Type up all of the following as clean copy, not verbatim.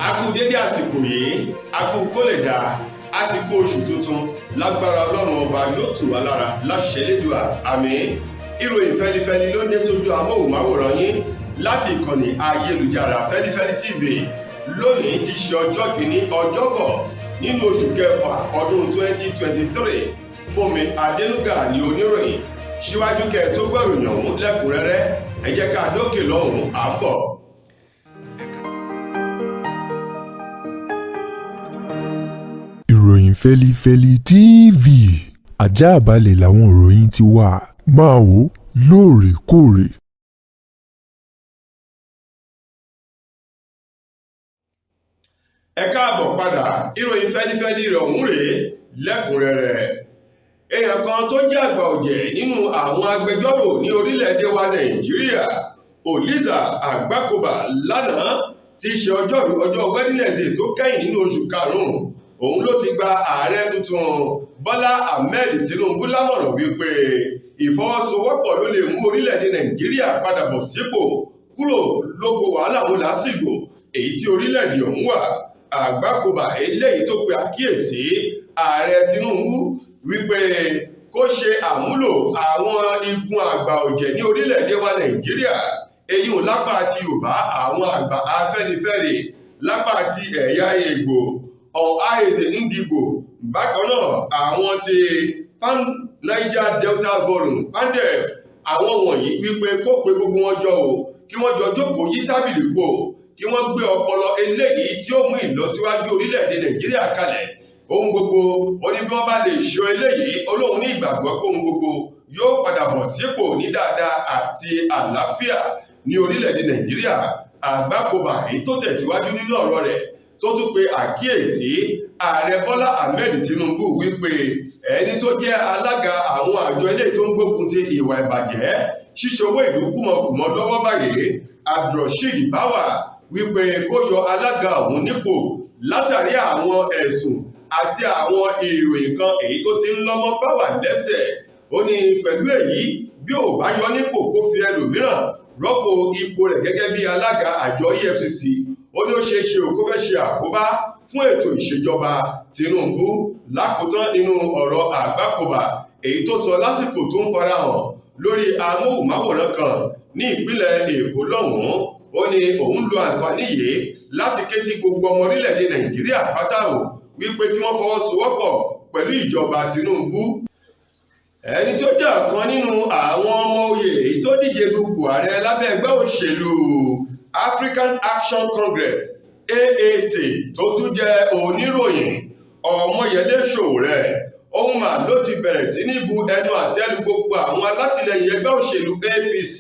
A kú dédé àsìkò yìí, a kú kó lè dáa, àsìkò oṣù tuntun lágbára Ọlọ́run ọba yóò tù wá lára láṣẹ Elédùà, àmín. Ìròyìn fẹlifẹli ló dé sójú amóhùnmáwòrán yín láti ìkànnì ayélujára Feli-feli TV. Lónìí ti ṣe ọjọ́ kìíní ọjọ́bọ̀ nínú oṣù kẹfà ọdún 2023. Fúnmi Adénúgà ni oníròyìn. Síwájú kẹ́ tó gbọ́ ìròyìn ọ̀hún lẹ́kùnrẹ́rẹ́, ẹ jẹ́ ká dókè lọ́hùn-ún àbọ̀. Ìròyìn Feli-feli TV, àjààbálẹ̀ làwọn ìròyìn ti wà, máa wò lóòrèkóòrè. Ẹ káàbọ̀ padà, ìròyìn Feli-feli rẹ̀ ọ̀hún rèé lẹ́kùnrẹ́rẹ́. Èèyàn kan tó jẹ́ àgbà ọ̀jẹ̀ nínú àwọn agbẹjọ́rò ní orílẹ̀-èdè wa Nàìjíríà, Latari Agbakoba, lánàá ti ṣe ọjọ́ Wednesday tó kẹ́yìn nínú oṣù karùn-ún. Òun ló ti gba ààrẹ tuntun Bọ́lá Ahmed Tinubu lámọ̀ràn wípé ìfọwọ́sowọ́pọ̀ ló lè mú orílẹ̀-èdè Nàìjíríà padà bọ̀ sípò kúrò lóko wàhálà wọn lásìkò èyí tí orílẹ̀-èdè ọ̀hún wà. Agbakoba eléyìí tó pe àkíyèsí ààrẹ Tinubu wípé kó ṣe àmúlò àwọn igun àgbà ọ̀jẹ̀ ní orílẹ̀-èdè wa Nàìjíríà, èyí ò lápá ti Yorùbá, àwọn àgbà Afẹ́nifẹ́re, lápá ti ẹ̀yà Ìgbò, Ọ̀háìzè Ndigbo, bákan náà àwọn ti Niger Delta Forum, PANDEF, àwọn wọ̀nyí wípé kó pe gbogbo wọn jọ o, kí wọ́n jọ jókòó yí tábìlì pò, kí wọ́n gbé ọpọlọ eléyìí tí ó mú ìlọsíwájú orílẹ̀-èdè Nàìjíríà kalẹ̀. Ohun gbogbo ó ní bí wọ́n bá lè ṣe eléyìí, Ọlọ́run ní ìgbàgbọ́ pé ohun gbogbo yóò padà bọ̀ sípò ní dáadáa àti àlàáfíà ní orílẹ̀-èdè Nàìjíríà. Agbakoba èyí tó tẹ̀síwájú nínú ọ̀rọ̀ rẹ̀ tó tún pe àkíyèsí ààrẹ Bọ́lá Ahmed Tinubu wípé ẹni tó jẹ́ alága àwọn àjọ eléyìí tó ń gbógun ti ìwà ìbàjẹ́ ṣíṣe owó ìlú kùmọ̀kùmọ̀ lọ́wọ́ báyìí, BAWA, wípé kó yọ alága ọ̀hún nípò látàrí àwọn ẹ̀sùn àti àwọn ìròyìn kan èyí tó ti ń lọ́mọ BAWA lẹ́sẹ̀. Ó ní pẹ̀lú èyí, bí ò bá yọ nípò kó fi ẹlòmíràn rọ́pò ipò rẹ̀ gẹ́gẹ́ bí alága àjọ EFCC, ó ní ó ṣeé ṣe kó fẹ́ ṣe àkóbá fún ètò ìṣèjọba Tinubu. Lákòótán nínú ọ̀rọ̀ Agbakoba èyí tó sọ lásìkò tó ń farahàn lórí amóhùnmáwòrán kan ní ìpínlẹ̀ Èkó lọ́hùn-ún, ó ní òun lo àǹfààní yìí láti ké sí gbogbo ọmọ orílẹ̀-èdè Nàìjíríà pátá o wípé kí wọ́n fọwọ́sowọ́pọ̀ pẹ̀lú ìjọba Tinubu. Ẹni tó jẹ́ ọ̀kan nínú àwọn ọmọ oyè èyí tó díje dupò ààrẹ lábẹ́ ẹgbẹ́ òṣèlú African Action Congress AAC tó tún jẹ́ oníròyìn, Ọmọyẹlé Sowore, òun mà ló ti bẹ̀rẹ̀ sí ní bu ẹnu àtẹ́lu gbogbo àwọn alátìlẹyìn ẹgbẹ́ òṣèlú APC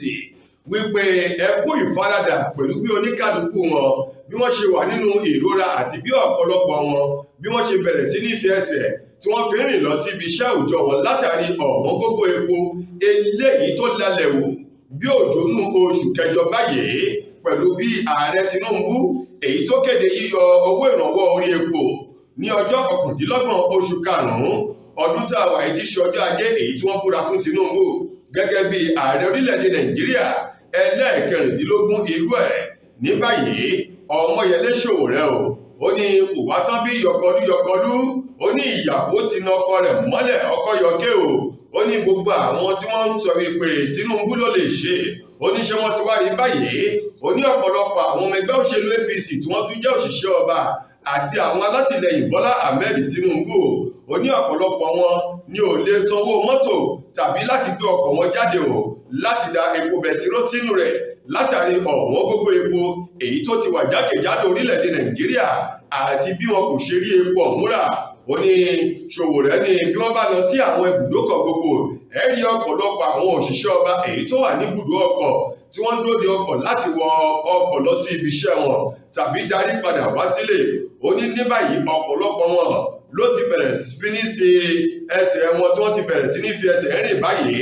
wípé ẹ kú ìfaradà pẹ̀lú bí oníkálukú wọn bí wọ́n ṣe wà nínú ìrora àti bí ọ̀pọ̀lọpọ̀ wọn bí wọ́n ṣe bẹ̀rẹ̀ sí ní fi ẹsẹ̀ tí wọ́n fi rìn lọ síbi iṣẹ́ òòjọ́ wọn látàrí ọ̀wọ́ngógó epo eléyìí tó lálẹ́ wò bí òjò nú oṣù kẹjọ báyìí, pẹ̀lú bí ààrẹ Tinubu èyí tó kéde yíyọ owó ìrànwọ́ orí epo ní ọjọ́ 29 oṣù karùn-ún ọdún tá a wà yìí, tí ṣe ọjọ́ ajé èyí tí wọ́n búra fún Tinubu gẹ́gẹ́ bí ààrẹ orílẹ̀-èdè Nàìjíríà ẹlẹ́ẹ̀kẹrìndínlógún irú ẹ̀. Ní báyìí, Ọmọyẹlé Sowore ó ní kò wá tán bí yọkọlú, ó ní ìyàwó ti na ọkọ rẹ̀ mọ́lẹ̀, ọkọ yọké o. Ó ní gbogbo àwọn tí wọ́n ń sọ wípé Tinubu ló lè ṣe, ó ní ṣé wọ́n ti wá rí báyìí. Ó ní ọ̀pọ̀lọpọ̀ àwọn ọmọ ẹgbẹ́ òṣèlú APC tí wọ́n tún jẹ́ òṣìṣẹ́ ọba àti àwọn alátìlẹyìn Bọ́lá Ahmed Tinubu, ó ní ọ̀pọ̀lọpọ̀ wọn ni ò lè sanwó mọ́tò tàbí láti gbé ọkọ̀ wọn jáde o láti da epo bẹtiró sínú rẹ̀ látàrí ọ̀wọ́ngógó epo èyí tó ti wà jákèjádò orílẹ̀-èdè Nàìjíríà àti bí wọn kò ṣe rí epo ọ̀hún rà. Ó ní Sowore ní bí wọ́n bá lọ sí àwọn ibùdókọ̀ gbogbo, ẹ rí ọ̀pọ̀lọpọ̀ àwọn òṣìṣẹ́ ọba èyí tó wà ní ibùdó ọkọ̀ tí wọ́n dúró de ọkọ̀ láti wọ ọkọ̀ lọ sí ibi iṣẹ́ wọn tàbí darí padà wá sílé. Ó ní ní báyìí ọ̀pọ̀lọpọ̀ wọn ló ti bẹ̀rẹ̀ sí ní ṣe ẹsẹ̀ wọn tí wọ́n ti bẹ̀rẹ̀ sí ní fi ẹsẹ̀ rìn báyìí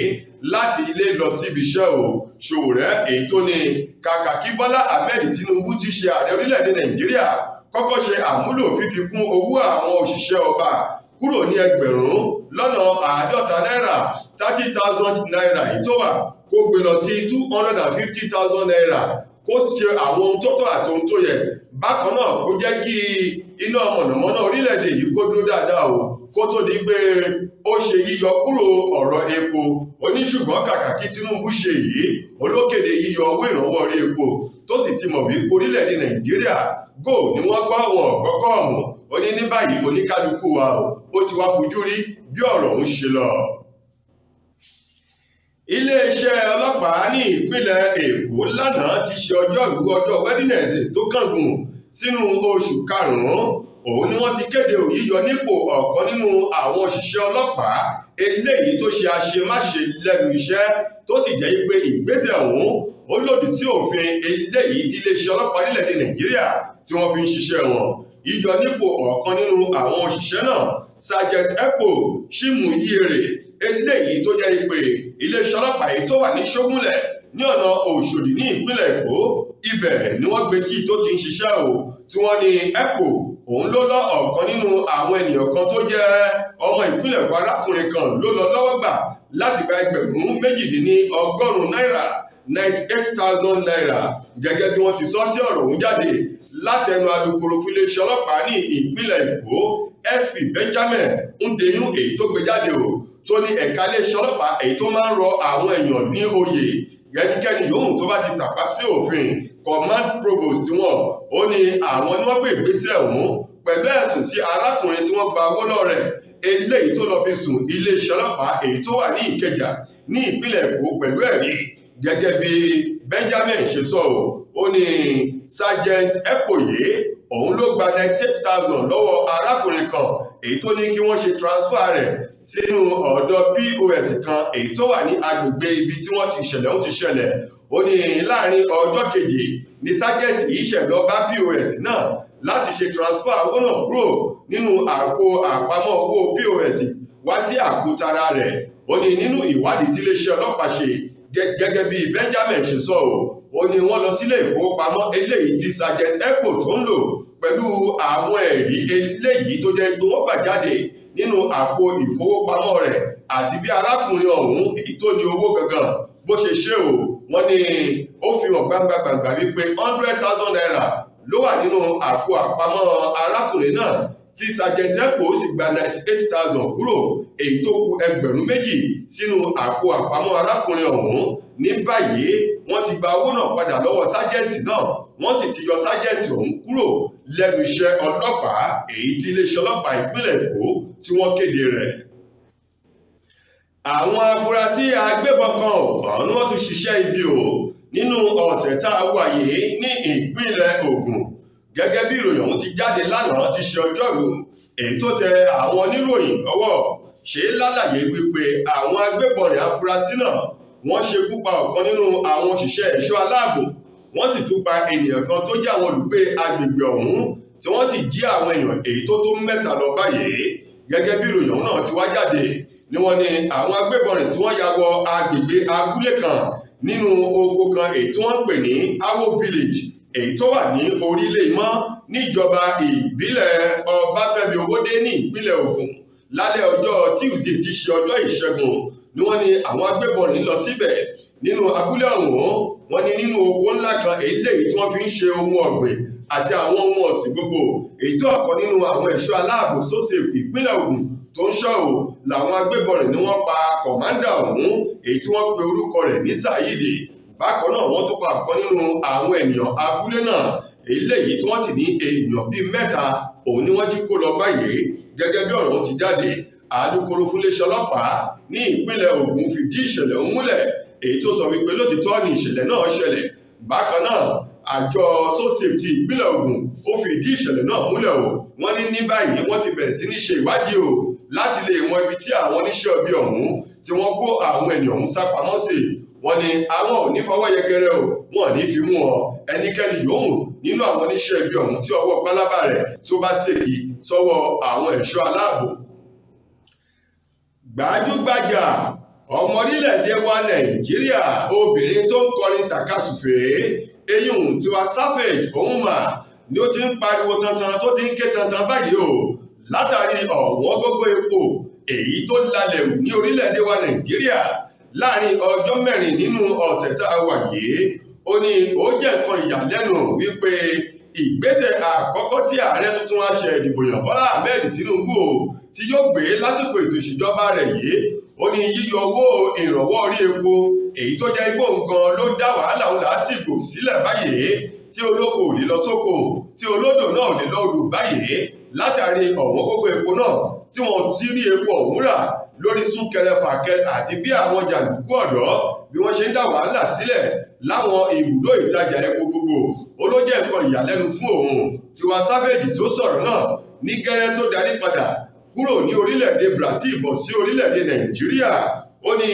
láti ilé lọ sí ibi iṣẹ́ o. Sowore èyí tó ní kàkà kí Bọ́lá Ahmed Tinubu ti ṣe ààrẹ orílẹ̀-èdè Nàìjíríà kọ́kọ́ ṣe àmúlò fífikún owó àwọn òṣìṣẹ́ ọba kúrò ní 50 náírà 30,000 naira yìí tó wà kó gbé lọ sí 250,000 naira, kó ṣe àwọn ohun tó tọ́ àti ohun tó yẹ bákan náà kó jẹ́ kí iná mọ̀nàmọ́ná orílẹ̀-èdè yìí kó dúró dáadáa o kó tó di pé ó ṣe yíyọ kúrò ọ̀rọ̀ epo. Ṣùgbọ́n kàkà kí Tinubu ṣe yìí, olókèdè yíyọ owó ìrànwọ́ orí epo tó sì ti mọ̀ wípé orílẹ̀-èdè Nàìjíríà gò ní wọ́n gbọ́ wọn gbọ́kọ́ ọ̀mù. Ní báyìí oníkálukú wa ó ti wá fojú rí bí ọ̀rọ̀ ń ṣe lọ. Iléeṣẹ́ ọlọ́pàá ní ìpínlẹ̀ Èkó lánàá ti ṣe ọjọ́ Wednesday tó kángun sínú oṣù karùn-ún. Òun ni wọ́n ti kéde yíyọ nípò ọ̀kan nínú àwọn òṣìṣẹ́ ọlọ́pàá eléyìí tó ṣe àṣemáṣe lẹ́nu iṣẹ́ tó sì jẹ́ pé ìgbésẹ̀ ọ̀hún ó lòdì sí òfin eléyìí tí iléeṣẹ́ ọlọ́pàá nílẹ̀ Nàìjíríà tí wọ́n fi ń ṣiṣẹ́ wọn. Yíyọ nípò ọ̀kan nínú àwọn òṣìṣẹ́ náà, Sergeant Epo Chimuyere, eléyìí tó jẹ́ pé iléeṣẹ́ ọlọ́pàá yìí tó wà ní Ṣógúnlẹ̀ ní ọ̀nà Òṣòdì ní ìpínlẹ̀ Èkó, ibẹ̀ ni wọ́n gbé tí tó ti ń ṣiṣẹ́ tí wọ́n ní Epo òun ló lọ ọ̀kan nínú àwọn ènìyàn kan tó jẹ́ ọmọ ìpínlẹ̀ Èkó, arákùnrin kan ló lọ lọ́wọ́ gbà láti gba ẹgbẹ̀rún méjìdínlọ́gọ́rùn-ún náírà 98,000 naira gẹ́gẹ́ bí wọ́n ti sọ tí ọ̀rọ̀ ọ̀hún jáde láti ẹnu alukoro fún iléeṣẹ́ ọlọ́pàá ní ìpínlẹ̀ Èkó SP Benjamin Ndeyu èyí tó gbé jáde tó ní ẹ̀ka iléeṣẹ́ ọlọ́pàá èyí tó máa ń rọ àwọn èèyàn ní oyè ẹnikẹ́ni yòówù tó bá ti tàpá sí òfin command provost wọn ní àwọn ni wọ́n gbé ìgbésẹ̀ ọ̀hún pẹ̀lú ẹ̀sùn tí arákùnrin tí wọ́n gba owó lọ́wọ́ rẹ̀ eléyìí tó lọ fi sùn iléeṣẹ́ ọlọ́pàá èyí tó wà ní Ìkẹjà ní ìpínlẹ̀ Èkó pẹ̀lú ẹ̀rí gẹ́gẹ́ bí Benjamin ṣe sọ ní Sergeant Epo yìí òun ló gba 98,000 lọ́wọ́ arákùnrin kan èyí tó ní kí wọ́n ṣe transfer rẹ̀ sínú ọ̀dọ̀ POS kan èyí tó wà ní agbègbè ibi tí wọ́n ti ṣẹlẹ̀ ó ti ṣẹlẹ̀. Ní láàrin ọjọ́ kejì ní Sergeant yìí ṣẹ̀ lọ bá POS náà láti ṣe transfer owó náà kúrò nínú àpò àpamọ́ owó POS wá sí àpò tara rẹ̀. Nínú ìwádìí tí iléeṣẹ́ ọlọ́pàá ṣe gẹ́gẹ́ bí Benjamin ṣe sọ ní wọ́n lọ sílé ìfowópamọ́ eléyìí tí Sergeant Epo tó ń lò pẹ̀lú àwọn ẹ̀rí eléyìí tó jẹ́ pé wọ́n gbà jáde nínú àpò ìfowópamọ́ rẹ̀ àti bí arákùnrin ọ̀hún èyí tó ní owó gangan bó ṣe ṣe wọ́n ní ó fi hàn gbangba wípé 100,000 naira ló wà nínú àpò àpamọ́ arákùnrin náà tí Sergeant Epo sì gba 98,000 kúrò èyí tó kù ẹgbẹ̀rún méjì sínú àpò àpamọ́ arákùnrin ọ̀hún. Ní báyìí wọ́n ti gba owó náà padà lọ́wọ́ Sergeant náà, wọ́n sì ti yọ Sergeant ọ̀hún kúrò lẹ́nu iṣẹ́ ọlọ́pàá èyí tí iléeṣẹ́ ọlọ́pàá ìpínlẹ̀ Èkó tí wọ́n kéde rẹ̀. Àwọn afurasí agbébọn kan ọ̀hún ni wọ́n tún ṣiṣẹ́ ibi nínú ọ̀sẹ̀ tá a wà yìí ní ìpínlẹ̀ Ògùn gẹ́gẹ́ bí ìròyìn ọ̀hún ti jáde lánàá ti ṣe ọjọ́rú èyí tó tẹ àwọn oníròyìn lọ́wọ́ ṣe lálàyé wípé àwọn agbébọn rẹ̀ afurasí náà wọ́n ṣekú pa ọ̀kan nínú àwọn òṣìṣẹ́ ẹ̀ṣọ́ aláàbò, wọ́n sì tún pa ènìyàn kan tó jẹ́ àwọn olùgbé agbègbè ọ̀hún tí wọ́n sì jí àwọn èèyàn èyí tó 3 lọ báyìí. Gẹ́gẹ́ bí ìròyìn ọ̀hún náà ti wá jáde ni wọ́n ní àwọn agbébọn rẹ̀ tí wọ́n ya wọ agbègbè abúlé kan nínú oko kan èyí tí wọ́n ń pè ní AWON village èyí tó wà ní orílẹ̀ ìmọ̀ níjọba ìbílẹ̀ Ọbáfẹ́mi Owódé ní ìpínlẹ̀ Ògùn lálẹ́ ọjọ́ Tuesday tí ṣe ọjọ́ Ìṣẹ́gun ni wọ́n ní àwọn agbébọn rẹ̀ lọ síbẹ̀ nínú abúlé ọ̀hún. Wọ́n ní nínú oko ńlá kan eléyìí tí wọ́n fi ń ṣe ohun ọ̀gbìn àti àwọn ohun ọ̀sìn gbogbo èyí tí ọ̀kan nínú àwọn ẹ̀ṣọ́ aláàbò sósèf ìpínlẹ̀ Ògùn tó ń ṣọ́ làwọn agbébọn rẹ̀ ni wọ́n pa kọ̀mándà ọ̀hún èyí tí wọ́n pe orúkọ rẹ̀ ní Saidi. Bákan náà wọ́n tún pa ọ̀kan nínú àwọn ènìyàn abúlé náà eléyìí tí wọ́n sì ní ènìyàn bíi 3 òun ni wọ́n jí kó lọ báyìí. Gẹ́gẹ́ bí ọ̀rọ̀ ti jáde, alukoro fún iléeṣẹ́ ọlọ́pàá ní ìpínlẹ̀ Ògùn fìdí ìṣẹ̀lẹ̀ ọ̀hún múlẹ̀ èyí tó sọ wípé lótìtọ́ ni ìṣẹ̀lẹ̀ náà ṣẹlẹ̀. Bákan náà àjọ sosef ti ìpínlẹ̀ Ògùn ó fìdí ìṣẹ̀lẹ̀ náà múlẹ̀ wọ́n ní báyìí wọ́n ti bẹ̀rẹ̀ sí ní ṣe ìwádìí láti lè mọ ibi tí àwọn oníṣẹ́ ibi ọ̀hún tí wọ́n kó àwọn ènìyàn ọ̀hún sá pamọ́ sí. Wọ́n ní àwọn ò ní fọwọ́ yẹkẹrẹ wọn ní fi mú ẹnikẹ́ni yòówù nínú àwọn oníṣẹ́ ibi ọ̀hún tí ọwọ́ pálábá rẹ̀ tó bá ṣèkì sọ́wọ́ àwọn ẹ̀ṣọ́ aláàbò. Gbajúgbajà ọmọ orílẹ̀-èdè wa Nàìjíríà obìnrin tó ń kọrin tàkasùfèé Tiwa Savage òun mà ni ó ti ń pariwo tantan tó ti ń ké tantan báyìí látàrí ọ̀wọ́ngógó epo èyí tó lalẹ̀ wù ní orílẹ̀-èdè wa Nàìjíríà láàrin ọjọ́ 4 nínú ọ̀sẹ̀ tá a wà yìí. Ó ní ó jẹ́ nǹkan ìyàlẹ́nu wípé ìgbésẹ̀ àkọ́kọ́ tí ààrẹ tuntun aṣẹ ìdìbò yàn Bọ́lá Ahmed Tinubu tí yóò gbé lásìkò ètò ìṣèjọba rẹ̀ yìí ó ní yíyọ owó ìrànwọ́ orí epo èyí tó jẹ́ igbó nǹkan ló dá wàhálà òun lásìkò sílẹ̀ báyìí tí olóko ò lè lọ sóko tí olódò náà ò lè lọ odò báyìí látàrí ọ̀wọ́n gógó epo náà tí wọ́n ti rí epo ọ̀hún rà lórí súnkẹrẹ fàkẹrẹ àti bí àwọn jàǹdùkú ọ̀dọ́ bí wọ́n ṣe ń dá wàhálà sílẹ̀ láwọn ibùdó ìtajà epo gbogbo olójẹ́ nǹkan ìyàlẹ́nu fún òun Tiwa Savage tó sọ̀rọ̀ náà ní gẹ́rẹ́ tó darí padà kúrò ní orílẹ̀-èdè Brazil bọ̀ sí orílẹ̀-èdè Nàìjíríà ó ní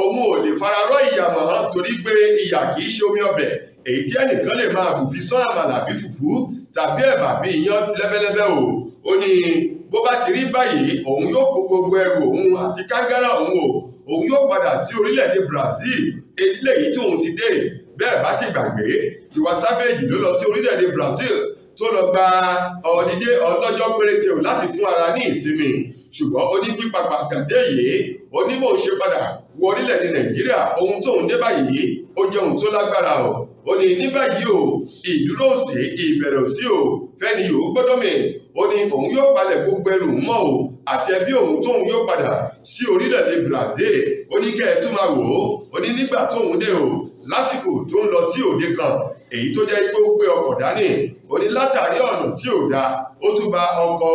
òun ò lè fararọ́ ìyà mọ́ torí pé ìyà kì í ṣe omi ọbẹ̀ èyí tí ẹnìkan lè máa bù fi sán àmàlà bí fùfú tàbí ẹ̀bà bí iyán lẹ́bẹ́lẹ́bẹ́ ó ní bó bá ti rí báyìí òun yóò kó gbogbo ẹrù òun àti kángárá òun yóò padà sí orílẹ̀-èdè Brazil eléyìí tí òun ti dé bẹ́ẹ̀ bá sì gbàgbé Tiwa Savage ló lọ sí orílẹ̀-èdè Brazil tó lọ gba ọ̀dídé ọlọ́jọ́ péréte láti fún ara ní ìsinmi ṣùgbọ́n ó ní pípapà gàdé yìí ó ní bóun ṣe padà wọ orílẹ̀-èdè Nàìjíríà ohun tóun dé báyìí ó jẹ́ ohun tó lágbára ó ní ní báyìí ìdúró òsì ìbẹ̀rẹ̀ òsì fẹ́ni yóò gbọ́dọ̀ mi ó ní òun yóò palẹ̀ gbogbo ẹrù mọ́ àti ẹbí òun tóun yóò padà sí orílẹ̀-èdè Brazil ó ní kẹ́ ẹ tún máa wò ó ní nígbà tóun dé lásìkò tó ń lọ sí òde kan èyí tó jẹ́ pé ó gbé ọkọ̀ dání ó ní látàrí ọ̀nà tí ò dáa ó tún ba ọkọ̀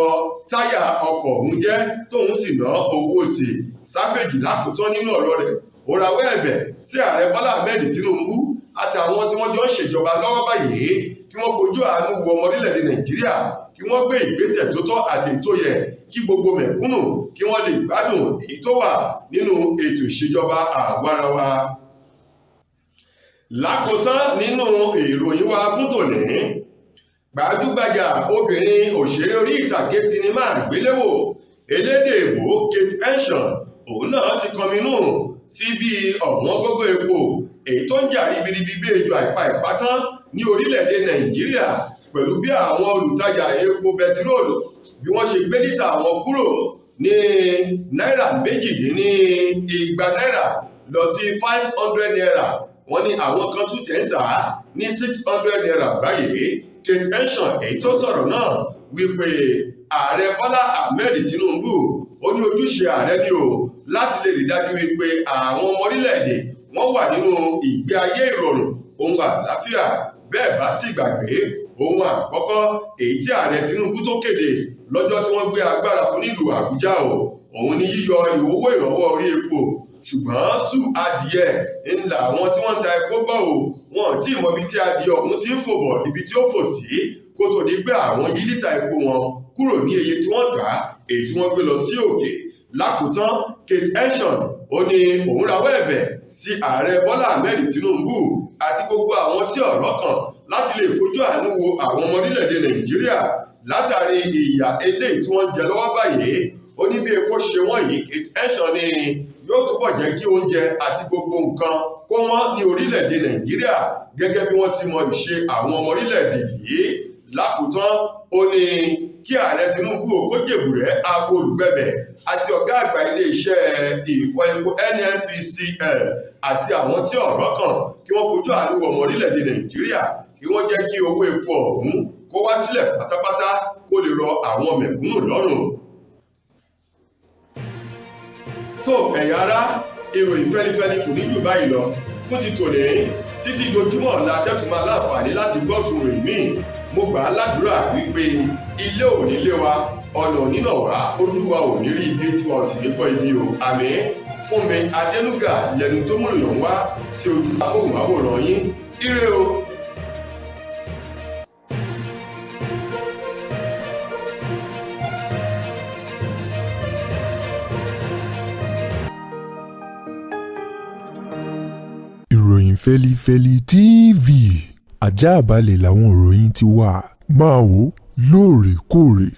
táyà ọkọ̀ òun jẹ́ tóun sì ná owó sí Savage lákòótán nínú ọ̀rọ̀ rẹ̀ ó rawọ́ ẹ̀bẹ̀ sí ààrẹ Bọ́lá Ahmed Tinubu àtàwọn tí wọ́n jọ ń ṣèjọba lọ́wọ́ báyìí kí wọ́n fojú àánú wo ọmọ orílẹ̀-èdè Nàìjíríà kí wọ́n gbé ìgbésẹ̀ tó tọ́ àti tó yẹ kí gbogbo mẹ̀kúnnù kí wọ́n lè gbádùn èyí tó wà nínú ètò ìṣèjọba àwarawa. Lákòótán nínú ìròyìn wa fún tòní gbajúgbajà obìnrin òṣèré orí ìtàgé sinimá àgbéléwò elédè Ìgbò Henshaw òun náà ti kọminú sí bí ọ̀wọ́n gógó epo èyí tó ń jà ribiribi bí ejò àìpa ìpátán ní orílẹ̀-èdè Nàìjíríà pẹ̀lú bí àwọn olùtajà epo bẹtiróòlù bí wọ́n ṣe gbé lítà wọn kúrò ní náírà 2,200 náírà lọ sí 500 náírà wọ́n ní àwọn kan tún tẹ̀ ń tà á ní 600 náírà báyìí. Henshaw èyí tó sọ̀rọ̀ náà wípé ààrẹ Bọ́lá Ahmed Tinubu ó ní ojúṣe ààrẹ ni láti lè rí dájú wípé àwọn ọmọ orílẹ̀-èdè wọ́n wà nínú ìgbé ayé ìrọ̀rùn ohun àlàáfíà bẹ́ẹ̀ bá sì gbàgbé ohun àkọ́kọ́ èyí tí ààrẹ Tinubu tó kéde lọ́jọ́ tí wọ́n gbé agbára fún nílùú Àbújá òun ni yíyọ owó ìrànwọ́ orí epo ṣùgbọ́n sú adìẹ ńlá àwọn tí wọ́n ń ta epo gbọ́ wọn tí ìmọ̀ ibi tí adìẹ ọ̀hún ti ń fò bọ̀ ibi tí ó fò sí kó tó di pé àwọn yí lítà epo wọn kúrò ní iye tí wọ́n tà èyí tí wọ́n gbé lọ sí òkè. Lákòótán Henshaw ó ní òun rawọ́ ẹ̀bẹ̀ sí ààrẹ Bọ́lá Ahmed Tinubu àti gbogbo àwọn tí ọ̀rọ̀ kàn láti lè fojú àánú wo àwọn ọmọ orílẹ̀-èdè Nàìjíríà látàrí ìyà eléyìí tí wọ́n ń jẹ lọ́wọ́ báyìí ó ní bí epo ṣe wọ́n yìí Henshaw ní yóò túbọ̀ jẹ́ kí oúnjẹ àti gbogbo nǹkan kó wọ́n ní orílẹ̀-èdè Nàìjíríà gẹ́gẹ́ bí wọ́n ti mọ ìṣe àwọn ọmọ orílẹ̀-èdè yìí. Lákòótán ó ní kí ààrẹ Tinubu kó jèbùrẹ́ abo olùgbẹ̀bẹ̀ àti ọ̀gá àgbà ilé-iṣẹ́ ìfọ epo NNPCL àti àwọn tí ọ̀rọ̀ kàn kí wọ́n fojú àánú ọmọ orílẹ̀-èdè Nàìjíríà kí wọ́n jẹ́ kí owó epo ọ̀hún kó wá sílẹ̀ pátápátá kó lè rọ àwọn mẹ̀kúnnù lọ́rùn. tó ẹ̀yà ara ìròyìn fẹ́lifẹ́li kò ní jù báyìí lọ fún ti tòní títí dojúmọ́ ọ̀la tẹ́tùmọ́ aláǹfààní láti gbọ́ tún ròyìn míì mo gbà á ládùúrà wípé ilé ò ní lé wa ọ̀nà nínà wá olúwa ò ní rí ibi tí wọn sì ní kọ́ ibi àmín. fún mi Adénúgà lẹnu tó mú ìròyìn wá sí ojú amóhùnmáwòrán yín ire o. ìròyìn Feli-feli TV àjààbálẹ̀ làwọn ìròyìn ti wà máa wò lóòrèkóòrè.